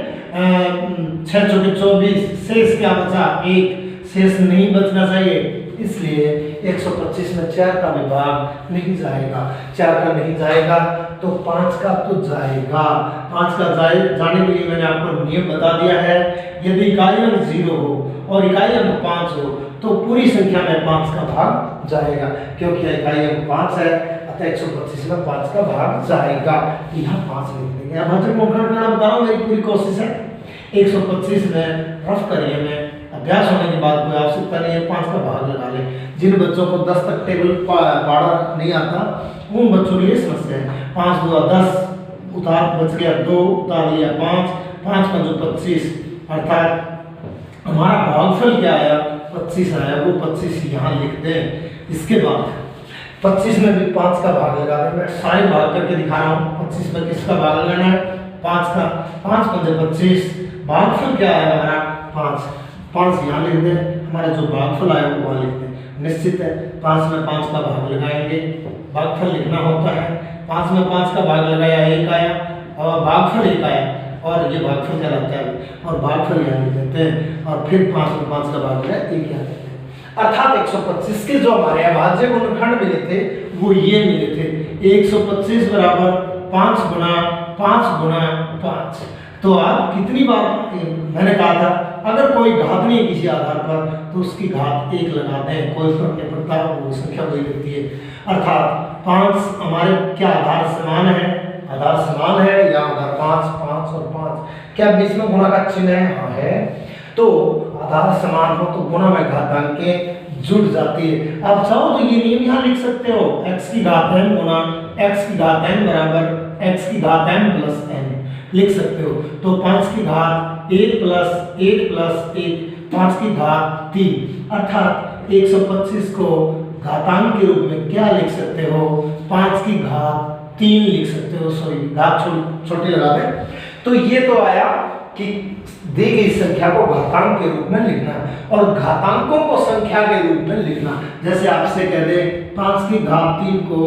6 चौके 24, शेष क्या बचा 1, शेष नहीं बचना चाहिए, इसलिए 125 में 4 का भी भाग नहीं जाएगा। 4 का नहीं जाएगा तो 5 का तो जाएगा। 5 का जाने के लिए मैंने आपको नियम बता दिया है, यदि इकाई अंक 0 हो और इकाई अंक 5 हो तो पूरी संख्या में 5 का भाग जाएगा, क्योंकि इकाई अंक 5 है अतः 125 में 5 का भाग जाएगा, यहाँ 5 लिख देंगे। अब भाज्य गुणनखंड करना बता रहा हूँ, मेरी पूरी कोशिश है। 125 में रफ करिए में अभ्यास होने के बाद कोई आवश्यकता नहीं है, 5 का भाग लगा ले। जिन बच्चों को 10 तक टेबल पढ़ा नहीं आता उन बच्चों के लिए समस्या है। 5 2 10 उतार बच गया 2, उतार लिया 5, 5 5 25, अर्थात हमारा भागफल क्या आया 25 आया, वो 25 यहाँ लिख दें। इसके बाद 25 में भी 5 का भाग लगा दें, मैं सारे भाग करके दिखा रहा हूँ। 25 में किसका भाग लगाना है 5 का, 5 5 25, भागफल क्या आया हमारा 5, 5 यहाँ लिख दें, हमारा जो भागफल आया वो वहाँ लिख दें। निश्चित है 5 में 5 का भाग लगाएंगे, भागफल लिखना होता है। 5 में 5 का भाग लगाया 1 आया और भागफल 1 आया, और ये भागफल कहलाता है, और भागफल यहाँ लिख देते हैं, और फिर 5 में 5 का भाग है 1 यहाँ देते हैं। अर्थात 125 के जो हमारे अभाज्य गुणनखंड मिले थे वो ये मिले थे 125 बराबर 5 गुना 5 गुना 5। तो आप कितनी बार, मैंने कहा था अगर कोई घात नहीं है किसी आधार पर तो उसकी घात 1 लगाते हैं, कोई फर्क नहीं पड़ता, वो संख्या वही रहती है। अर्थात 5 हमारे क्या आधार समान है, आधार समान है या आधार 5 5 और 5 क्या बीच में गुणा का चिन्ह है? हाँ है। तो आधार समान हो तो गुणा में घातांकें जुड़ जाती है। आप चाहो तो ये नियम यहाँ लिख सकते हो, x की घात n गुना x की घात n बराबर x की घात n प्लस n लिख सकते हो। तो 5 की घात 1 प्लस 1 प्लस 1 5 की घात 3, अर्थात 125 को घातांक के रूप में क्या लिख सकते हो? 5 की घात 3 लिख सकते हो, सॉरी घात छोटी लगा दें। तो ये तो आया कि दी गई संख्या को घातांक के रूप में लिखना, और घातांकों को संख्या के रूप में लिखना। जैसे आपसे कह दे 5 की घात 3 को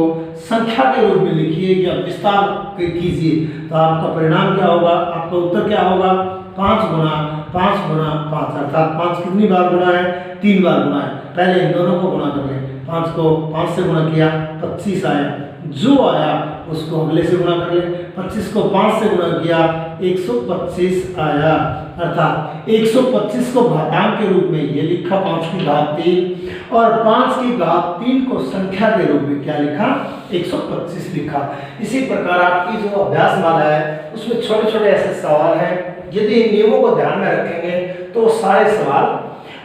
संख्या के रूप में लिखिए या विस्तार कीजिए, तो आपका परिणाम क्या होगा, आपका उत्तर क्या होगा? 5 गुना 5 गुना 5, अर्थात 5 कितनी बार गुना है? 3 बार गुना है। पहले इन दोनों को गुणा कर लें, 5 को 5 से गुणा किया 25 आया, जो आया उसको अगले से गुणा कर ले, 25 को 5 से गुणा किया 125 आया, अर्थात 125 को घातांक के रूप में ये लिखा 5 की घात 3, और 5 की घात 3 को संख्या के रूप में क्या लिखा? 125 लिखा। इसी प्रकार आपकी जो अभ्यास माला है उसमें छोटे छोटे ऐसे सवाल हैं, यदि इन नियमों को ध्यान में रखेंगे तो सारे सवाल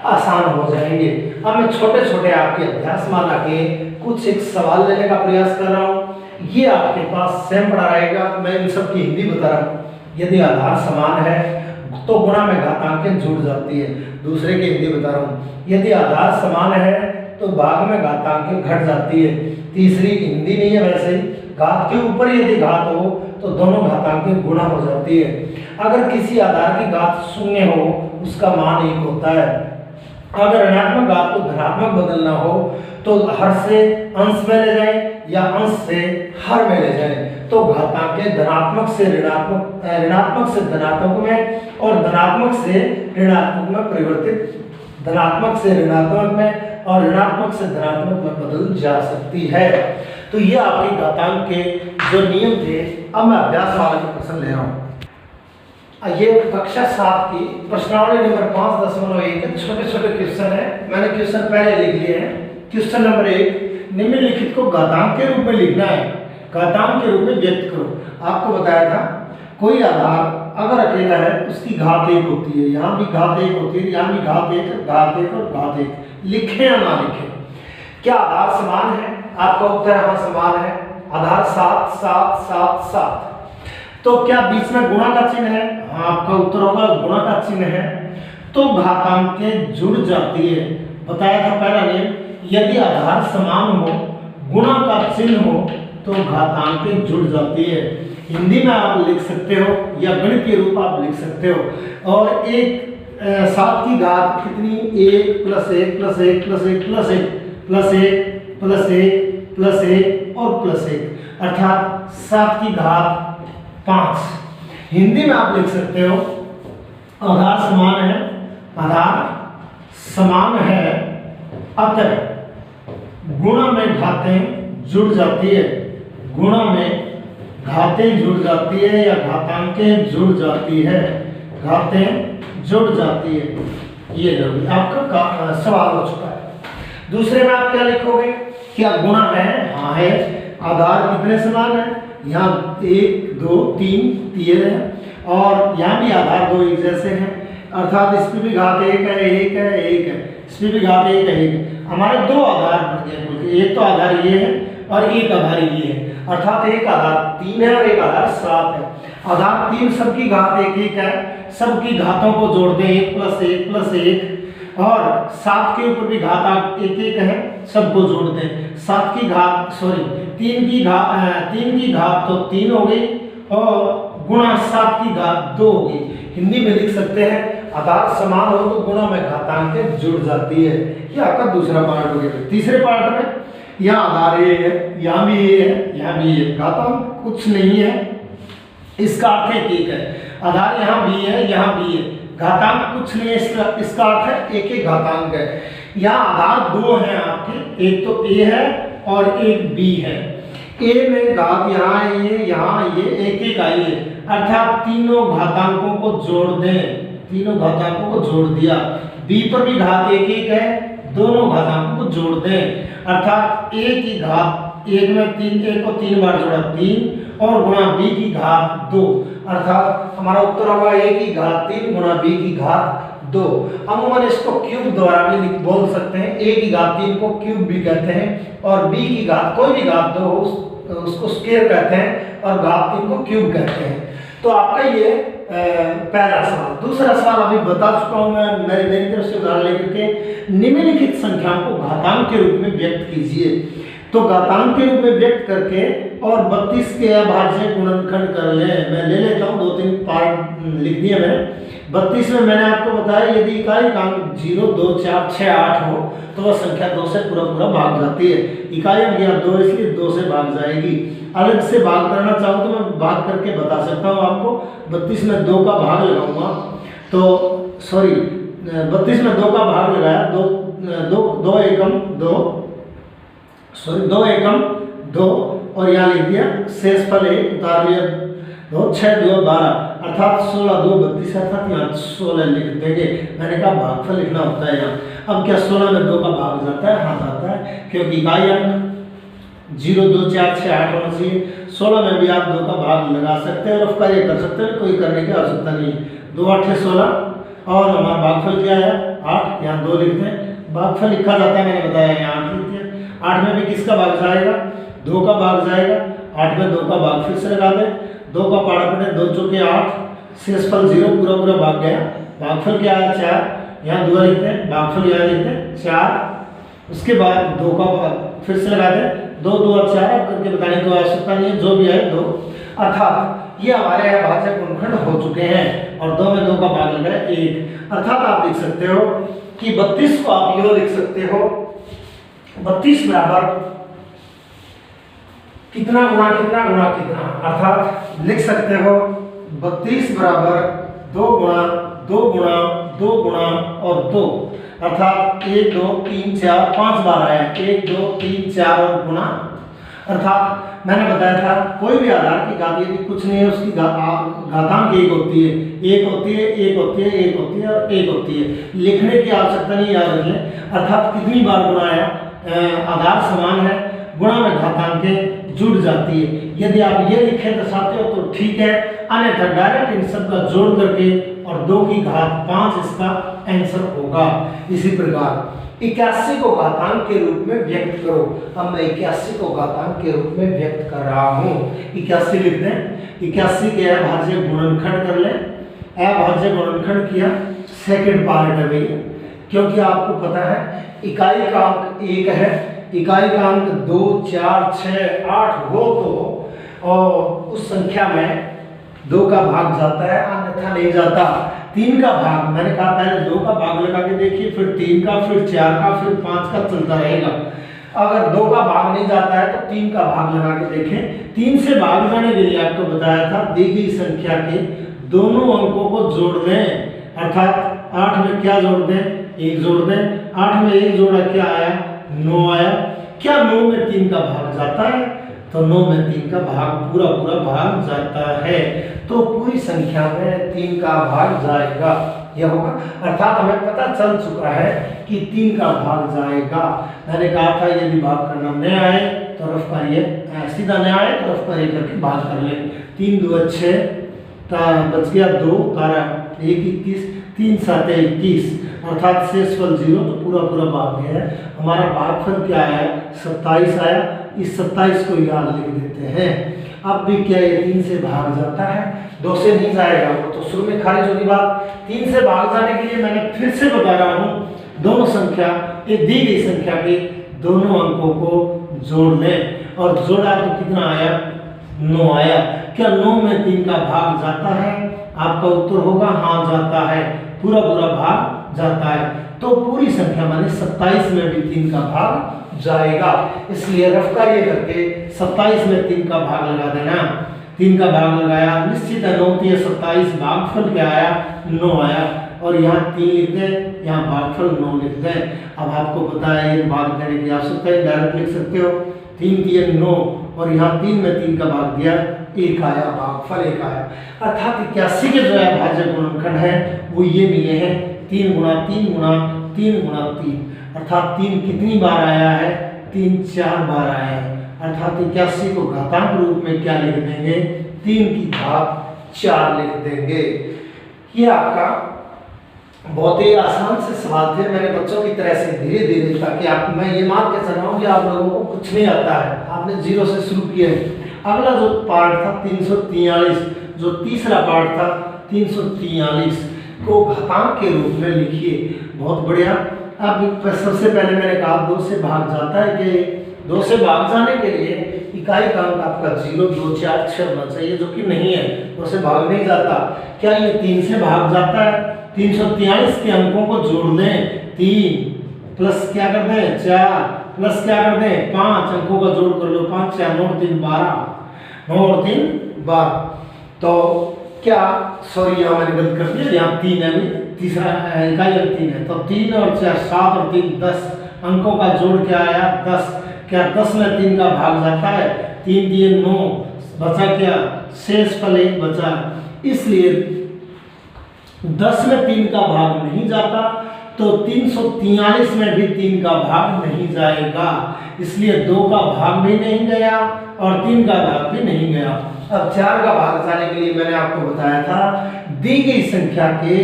आसान हो जाएंगे। अब मैं छोटे छोटे आपके अभ्यास माला के कुछ एक सवाल लेने का प्रयास कर रहा हूँ, ये आपके पास सेम पड़ा रहेगा। मैं इन सब की हिंदी बता रहा हूँ। यदि आधार समान है तो गुणा में घातांकें जुड़ जाती है। दूसरे की हिंदी बता रहा हूँ, यदि आधार समान है तो भाग में घातांकें घट जाती है। तीसरी हिंदी नहीं है, वैसे ही घात के ऊपर यदि घात हो तो दोनों घातांकें गुणा हो जाती है। अगर किसी आधार की घात 0 हो उसका मान 1 होता है। अगर ऋणात्मक घात को धनात्मक बदलना हो तो हर से अंश में ले जाएं या अंश से हर में ले जाएं, तो घातांकें धनात्मक से ऋणात्मक, ऋणात्मक से धनात्मक में और धनात्मक से ऋणात्मक में परिवर्तित, धनात्मक से ऋणात्मक में और ऋणात्मक से धनात्मक में बदल जा सकती है। तो ये आपके घातांक के जो नियम थे। अब मैं अभ्यास वाला के प्रश्न ले रहा हूँ। ये कक्षा 7 की प्रश्नावली नंबर 5.1 छोटे छोटे क्वेश्चन है। मैंने क्वेश्चन पहले लिख लिए हैं। क्वेश्चन नंबर 1, निम्नलिखित को घातांक के रूप में लिखना है, घातांक के रूप में व्यक्त करो। आपको बताया था कोई आधार अगर अकेला है उसकी घात 1 होती है, यहाँ भी घात 1 होती है, यहाँ भी घात 1 घात 1 और घात 1। लिखें या ना लिखें? क्या आधार समान है? आपका उत्तर हाँ समान है। आधार 7 7 7 7। तो क्या बीच में गुणा का चिन्ह है? हाँ, आपका उत्तर होगा गुणा का चिन्ह है। तो घातांकें जुड़ जाती है। बताया था पहला नियम, यदि आधार समान हो गुणा का चिन्ह हो तो घातांकें जुड़ जाती है। हिंदी में आप लिख सकते हो या गणितीय रूप आप लिख सकते हो। और एक 7 की घात कितनी? 1 plus 1 plus 1 plus 1 plus 1 plus 1 plus 1 plus 1 और प्लस 1, अर्थात 7 की घात 5। हिंदी में आप लिख सकते हो आधार समान है, आधार समान है, अतः गुणा में घातें जुड़ जाती है, गुणा में घातें जुड़ जाती है या घातांकें जुड़ जाती है, घातें जुड़ जाती है। ये जरूरी आपका सवाल हो चुका है। दूसरे में आप क्या लिखोगे? क्या गुणा है? हाँ है। आधार कितने समान है? यहाँ 1 2 3 है और यहाँ भी आधार 2 एक जैसे हैं, अर्थात इसमें भी घात 1 है 1 है 1 है, इसमें भी घात 1 है 1 है। हमारे 2 आधार बन गए बोल के, एक तो आधार ये है और एक आधार ये है, अर्थात एक आधार 3 है और एक आधार 7 है। आधार 3 सबकी घात 1 1 है, सबकी घातों को जोड़ दें 1 प्लस 1 प्लस 1, और 7 के ऊपर भी घात 1 1 है, सबको जोड़ दें। 7 की घात 3 की घात तो 3 हो गई और गुणा 7 की घात 2 हो गई। हिंदी में लिख सकते हैं आधार समान हो तो गुणा में घातांकें जुड़ जाती है। ये आपका दूसरा पार्ट हो गया। तीसरे पार्ट में यहाँ आधार ये है, यहाँ भी ये है, यहाँ भी ये, घातांक कुछ नहीं है, इसका अर्थ है ठीक है। आधार यहाँ बी है, यहाँ बी है, घातांक कुछ नहीं है, इसका अर्थ है एक एक घातांक है। यहाँ आधार दो हैं आपके, एक तो ए है और एक बी है। ए में घात यहाँ ये एक एक आई है, अर्थात तीनों घातांकों को जोड़ दें, तीनों घातांकों को जोड़ दिया। बी पर भी घात एक एक है, दोनों घातांकों को जोड़ दें, अर्थात ए की घात एक में तीन, एक को 3 बार जोड़ा 3 और गुणा बी की घात 2, अर्थात हमारा उत्तर होगा ए की घात 3 गुणा बी की घात 2। अमूमन इसको क्यूब द्वारा भी बोल सकते हैं, ए की घात 3 को क्यूब भी कहते हैं और बी की घात कोई भी घात 2 उसको स्क्वायर कहते हैं और घात 3 को क्यूब कहते हैं। तो आपका ये पहला सवाल। दूसरा सवाल अभी बता चुका हूं मैं, मेरी तरफ से उदाहरण लेकर के निम्नलिखित संख्याओं को घातांक के रूप में व्यक्त कीजिए। तो घातांक के रूप में व्यक्त करके और 32 के अभाज्य गुणनखंड कर लें। मैं ले लेता हूँ, 2-3 पार्ट लिख दिए मैंने। 32 में मैंने आपको बताया यदि इकाई अंक 0, 2, 4, 6, 8 हो तो वह संख्या 2 से पूरा भाग जाती है। इकाई अंक यहाँ 2 इसलिए 2 से भाग जाएगी। अलग से भाग करना चाहूँ तो मैं भाग करके बता सकता हूँ आपको। 32 में 2 का भाग लगाऊंगा तो सॉरी 32 में 2 का भाग लगाया, 2 एकम 2 और यहाँ लिख दिया शेषफल 1 उतार लिया 2, 6 2 12 अर्थात 16 2 32 अर्थात यहाँ 16 लिख देंगे। मैंने कहा भागफल लिखना होता है यहाँ। अब क्या 16 में 2 का भाग जाता है? हाँ जाता है, क्योंकि इकाई अंक 0, 2, 4, 6, 8 होना चाहिए। 16 में भी आप 2 का भाग लगा सकते हैं और उसका ये कर सकते हैं, कोई करने की आवश्यकता नहीं है। 2 8 16 और हमारा भागफल क्या है 8, यहाँ 2 लिखते हैं। भागफल लिखा जाता है, मैंने बताया यहाँ 8 लिखते हैं। 8 में भी किसका भाग जाएगा? 2 का भाग जाएगा। 8 में 2 का भाग फिर से लगा दें, 2 का पाड़ा पड़े 2 चौके 8, शेषफल 0 पूरा भाग गया। भागफल क्या है 4, यहाँ 2 लिखते हैं, भागफल यहाँ लिखते हैं 4। उसके बाद 2 का फिर से लगा दें, 2 2 और 4 करके बताने की आवश्यकता नहीं है, जो भी है 2। अर्थात ये हमारे अभाज्य गुणनखंड हो चुके हैं और 2 में 2 का भाग लग रहा है 1। अर्थात आप लिख सकते हो कि 32 को आप यो लिख सकते हो 32 बराबर कितना गुणा कितना गुणा कितना, अर्थात लिख सकते हो 32 बराबर 2 गुणा 2 गुणा 2 गुणा और 2, अर्थात 1 2 3 4 5 बार आया 1 2 3 4 और गुणा। अर्थात मैंने बताया था कोई भी आधार की घात यदि कुछ नहीं है उसकी घातांक 1 होती है, 1 होती है, 1 होती है, 1 होती है और 1 होती है। लिखने की आवश्यकता नहीं, याद रखें। अर्थात कितनी बार गुणा आया, आधार समान है, गुणा में घातांकें जुड़ जाती है। यदि आप ये लिखे दर्शाते हो तो ठीक है, अन्यथा डायरेक्ट इन सब का जोड़ करके और 2 की घात 5 इसका आंसर होगा। इसी प्रकार 81 को घातांक के रूप में व्यक्त करो। अब मैं 81 को घातांक के रूप में व्यक्त कर रहा हूँ। 81 लिख दें, 81 के अभाज्य गुणनखंड कर लें। अभाज्य गुणनखंड किया, सेकंड पार्ट है भैया, क्योंकि आपको पता है इकाई का अंक 1 है, इकाई का अंक 2 4 6 8 हो तो और उस संख्या में 2 का भाग जाता है, अन्यथा नहीं जाता। 3 का भाग, मैंने कहा पहले 2 का भाग लगा के देखिए, फिर 3 का, फिर 4 का, फिर 5 का चलता रहेगा। अगर 2 का भाग नहीं जाता है तो 3 का भाग लगा के देखें। 3 से भाग जाने के लिए आपको बताया था दी गई संख्या के दोनों अंकों को जोड़ दें, अर्थात 8 में क्या जोड़ दें? 1 जोड़ दें। 8 में 1 जोड़ा क्या आया? 9 आया। क्या 9 में 3 का भाग जाता है? तो 9 में 3 का भाग पूरा भाग जाता है, तो पूरी संख्या में 3 का भाग जाएगा, यह होगा। अर्थात हमें पता चल चुका है कि 3 का भाग जाएगा। मैंने कहा था यदि भाग करना न आए तो रफ करिए, सीधा न आए तो रफ करिए करके भाग कर ले। 3 2 6 बच गया 2 तारा 1 21, 3 7 21, अर्थात शेषफल 0, तो पूरा भाग गया है। हमारा भागफल क्या आया? 27 आया। इस 27 को याद लिख देते हैं। अब भी क्या ये 3 से भाग जाता है? 2 से नहीं जाएगा, वो तो शुरू में खारिज होगी बात। 3 से भाग जाने के लिए मैंने फिर से बता रहा हूँ, दोनों संख्या एक दी गई संख्या के दोनों अंकों को जोड़ लें और जोड़ा तो कितना आया? 9 आया। क्या 9 में 3 का भाग जाता है? आपका उत्तर होगा हाँ जाता है, पूरा भाग जाता है। तो पूरी संख्या माने 27 में भी 3 का भाग जाएगा, इसलिए रफ कार्य करके 27 में 3 का भाग लगा देना। 3 का भाग लगाया, निश्चित है 9 3 27, भागफल क्या आया 9 आया, और यहाँ 3 लिख दें, यहाँ भागफल 9 लिख दें। अब आपको पता है ये भाग देने की आवश्यकता है, डायरेक्ट लिख सकते हो 3 3 9, और यहाँ 3 में 3 का भाग दिया, 1 आया, भागफल 1 आया। अर्थात 81 के जो है भाज्य गुणनखंड है वो ये मिले हैं 3 गुणा 3 गुणा 3 गुणा 3, अर्थात 3 कितनी बार आया है 3 4 बार आया है। अर्थात 81 को घातांक रूप में क्या लिख देंगे 3 की घात 4 लिख देंगे। ये आपका बहुत ही आसान से सवाल थे, मैंने बच्चों की तरह से धीरे धीरे, ताकि आप, मैं ये मान के चल रहा हूँ कि आप लोगों को कुछ नहीं आता है, आपने 0 से शुरू किया है। अगला जो पार्ट था 343, जो तीसरा पार्ट था 343 को घातांक के रूप में लिखिए। बहुत बढ़िया। अब सबसे पहले मैंने कहा 2 से भाग जाता है कि 2 से भाग जाने के लिए इकाई का अंक आपका 0 2 4 6 होना चाहिए, जो कि नहीं है, 2 से भाग नहीं जाता। क्या ये 3 से भाग जाता है? 343 के अंकों को जोड़ दें, 3 प्लस क्या कर दें 4 प्लस क्या कर दें 5, अंकों का जोड़ कर लो, 5 4 9 3 12, 9 और 3 12। तो क्या, सॉरी यहाँ मैंने गलत कर दिया, यहाँ 3 है, अभी तीसरा इकाई अंक 3 है, तो 3 और 4 7 और 3 10, अंकों का जोड़ क्या आया 10। क्या 10 में 3 का भाग जाता है? 3 3 9, बचा क्या शेष फल 1 बचा, इसलिए 10 में 3 का भाग नहीं जाता, तो 343 में भी 3 का भाग नहीं जाएगा, इसलिए 2 का भाग भी नहीं गया और 3 का भाग भी नहीं गया। अब 4 का भाग जाने के लिए मैंने आपको बताया था, दी गई संख्या के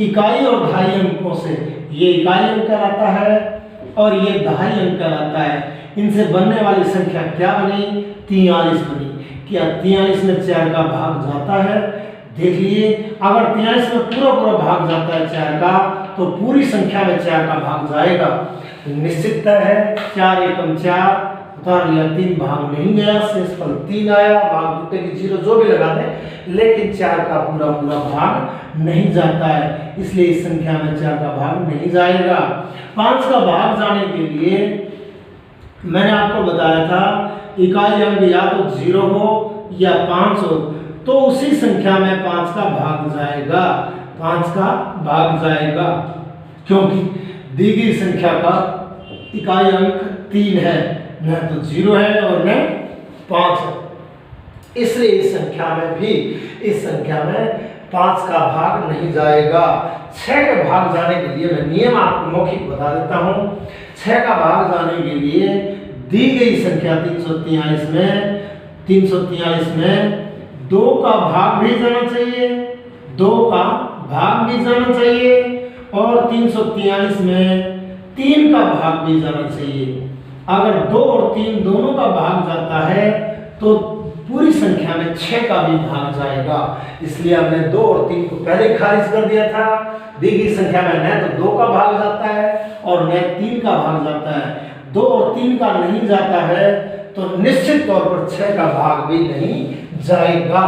इकाई और दहाई अंकों से, ये इकाई अंक कहलाता है और ये दहाई अंक कहलाता है, इनसे बनने वाली संख्या क्या बनी 43 बनी। क्या 43 में 4 का भाग जाता है? देख लिए, अगर 43 में पूरा भाग जाता है 4 का, तो पूरी संख्या में 4 का भाग जाएगा, निश्चित है। 4 एकम 4 उतार लिया, 3 भाग नहीं गया, शेष फल 3 आया, भाग टूटे की 0 जो भी लगा दें, लेकिन 4 का पूरा भाग नहीं जाता है, इसलिए इस संख्या में 4 का भाग नहीं जाएगा। 5 का भाग जाने के लिए मैंने आपको बताया था, इकाई अंक या तो 0 हो या 5 हो, तो उसी संख्या में 5 का भाग जाएगा, 5 का भाग जाएगा, क्योंकि दी गई संख्या का इकाई अंक 3 है, न तो 0 है और न 5 है, इसलिए इस संख्या में 5 का भाग नहीं जाएगा। 6 के भाग जाने के लिए मैं नियम आपको मौखिक बता देता हूँ। 6 का भाग जाने के लिए दी गई संख्या 343 में 2 का भाग भी जाना चाहिए, 2 का भाग भी जाना चाहिए, और 343 में 3 का भाग भी जाना चाहिए। अगर 2 और 3 दोनों का भाग जाता है तो पूरी संख्या में 6 का भी भाग जाएगा, इसलिए हमने 2 और 3 को पहले खारिज कर दिया था। दी गई संख्या में न तो 2 का भाग जाता है और न 3 का भाग जाता है, 2 और 3 का नहीं जाता है, तो निश्चित तौर पर 6 का भाग भी नहीं जाएगा।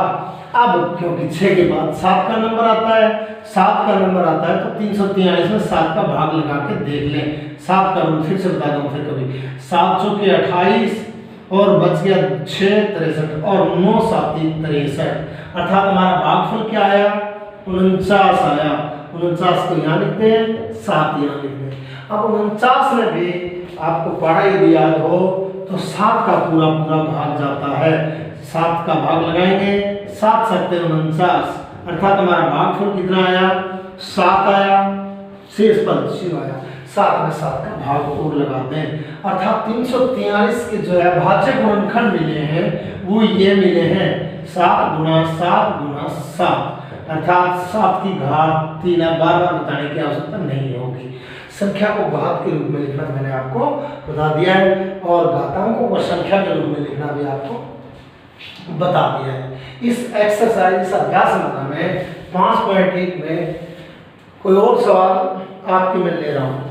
अब क्योंकि 6 के बाद 7 का नंबर आता है, 7 का नंबर आता है, तो 343 में 7 का भाग लगा के देख लें। 7 का रूल फिर से बता दूं, फिर कभी 7 चौके 28 और बच गया 6 63 और 9 7 63, अर्थात हमारा भागफल क्या आया 49 आया। 49 को यहाँ लिखते हैं, 7 यहाँ लिखते हैं। अब 49 में भी आपको पढ़ा यदि याद हो तो 7 का पूरा भाग जाता है, 7 का भाग लगाएंगे, 7 7 49, अर्थात हमारा भागफल कितना आया 7 आया, शेष फल 0 आया। 7 में 7 का भाग और लगाते हैं, अर्थात 343 के जो है भाज्य गुणनखंड मिले हैं वो ये मिले हैं 7 गुणा 7 गुणा 7, अर्थात 7 की घात 3 है। बार बताने की आवश्यकता नहीं होगी। संख्या को घात के रूप में लिखना मैंने आपको बता दिया है, और घातांकों को संख्या के रूप में लिखना भी आपको बता दिया है। इस एक्सरसाइज, इस अभ्यास में 5.1 में कोई और सवाल आपके मैं ले रहा हूँ।